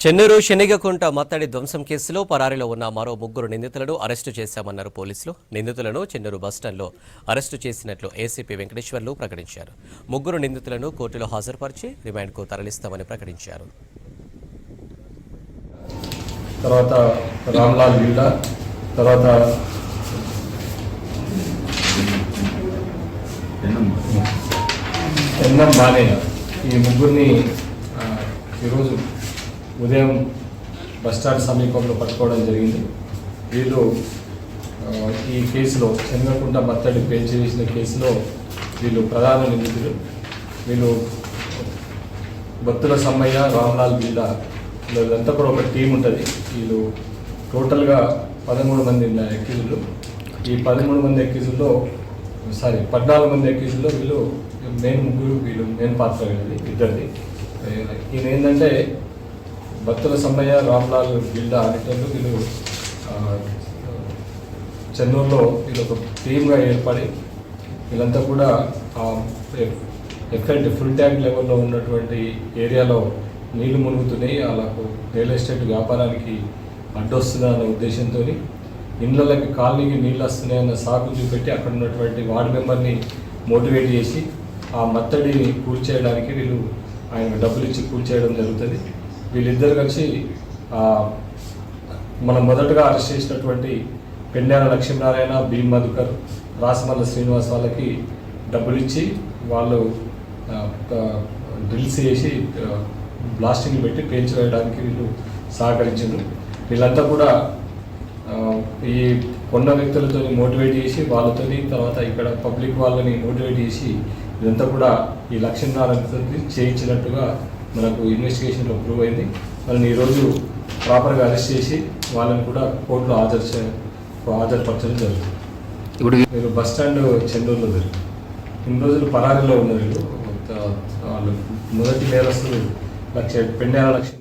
చెన్నూరు శనిగకుంట మత్తడి ధ్వంసం కేసులో పరారీలో ఉన్న మరో ముగ్గురు నిందితులను అరెస్టు చేశామన్నారు పోలీసులు. నిందితులను చెన్నూరు బస్టాండ్లో అరెస్టు చేసినట్లు ఏసీపీ వెంకటేశ్వర్లు ప్రకటించారు. ముగ్గురు నిందితులను కోర్టులో హాజరుపరిచి రిమాండ్కు తరలిస్తామని ప్రకటించారు. తర్వాత రామ్లాల్ బిల్డా, తర్వాత ఎన్ఎం బానయ్య, ఈ ముగ్గురిని ఈరోజు ఉదయం బస్టాండ్ సమీపంలో పట్టుకోవడం జరిగింది. వీళ్ళు ఈ కేసులో శనగకుంట మత్తడి పేల్చి వేసిన కేసులో వీళ్ళు ప్రధాన నిందితులు. వీళ్ళు బత్తుల సమ్మయ్య, రామ్లాల్ బిల్డా, వీళ్ళంతా కూడా ఒక టీం ఉంటుంది. వీళ్ళు టోటల్గా 13 మంది ఎక్యూజులు. ఈ 13 మంది ఎక్యూజుల్లో 14 మంది ఎక్యూజుల్లో వీళ్ళు ముగ్గురు వీళ్ళు మెయిన్ పాత్ర వీళ్ళది ఇద్దరిది. ఈయన ఏంటంటే బత్తుల సమ్మయ్య, రామ్లాల్ బిల్డా ఆడిటర్లు. వీళ్ళు చెన్నూరులో వీళ్ళు ఒక టీమ్గా ఏర్పడి వీళ్ళంతా కూడా ఎఫెక్ట్ ఫుల్ ట్యాంక్ లెవెల్లో ఉన్నటువంటి ఏరియాలో నీళ్లు మునుగుతున్నాయి, వాళ్ళకు రియల్ ఎస్టేట్ వ్యాపారానికి అడ్డొస్తుందన్న ఉద్దేశంతో ఇళ్ళకి కాలనీకి నీళ్ళు వస్తున్నాయన్న సాకు చూపెట్టి అక్కడ ఉన్నటువంటి వార్డు మెంబర్ని మోటివేట్ చేసి ఆ మత్తడిని కూల్చేయడానికి వీళ్ళు ఆయన డబ్బులు ఇచ్చి కూల్చేయడం జరుగుతుంది. వీళ్ళిద్దరు కలిసి మనం మొదటగా అరెస్ట్ చేసినటువంటి పెండ్యాల లక్ష్మీనారాయణ, బి మధుకర్, రాసమల్ల శ్రీనివాస్ వాళ్ళకి డబ్బులు ఇచ్చి వాళ్ళు డ్రిల్స్ చేసి బ్లాస్టింగ్ పెట్టి పేల్చివేయడానికి వీళ్ళు సహకరించారు. వీళ్ళంతా కూడా ఈ కొన్న వ్యక్తులతో మోటివేట్ చేసి వాళ్ళతో, తర్వాత ఇక్కడ పబ్లిక్ వాళ్ళని మోటివేట్ చేసి ఇదంతా కూడా ఈ లక్ష్మీనారాయణతో చేయించినట్టుగా మనకు ఇన్వెస్టిగేషన్లో ప్రూవ్ అయింది. వాళ్ళని ఈరోజు ప్రాపర్గా అరెస్ట్ చేసి వాళ్ళని కూడా కోర్టులో హాజరుపరచడం జరుగుతుంది. ఇప్పుడు మీరు బస్టాండ్ చెన్నూరులో జరిగింది. ఇన్ని రోజులు పరారీలో ఉన్నారు. వాళ్ళు మొదటి నేరస్తులు పెండ్యాల లక్ష్మీ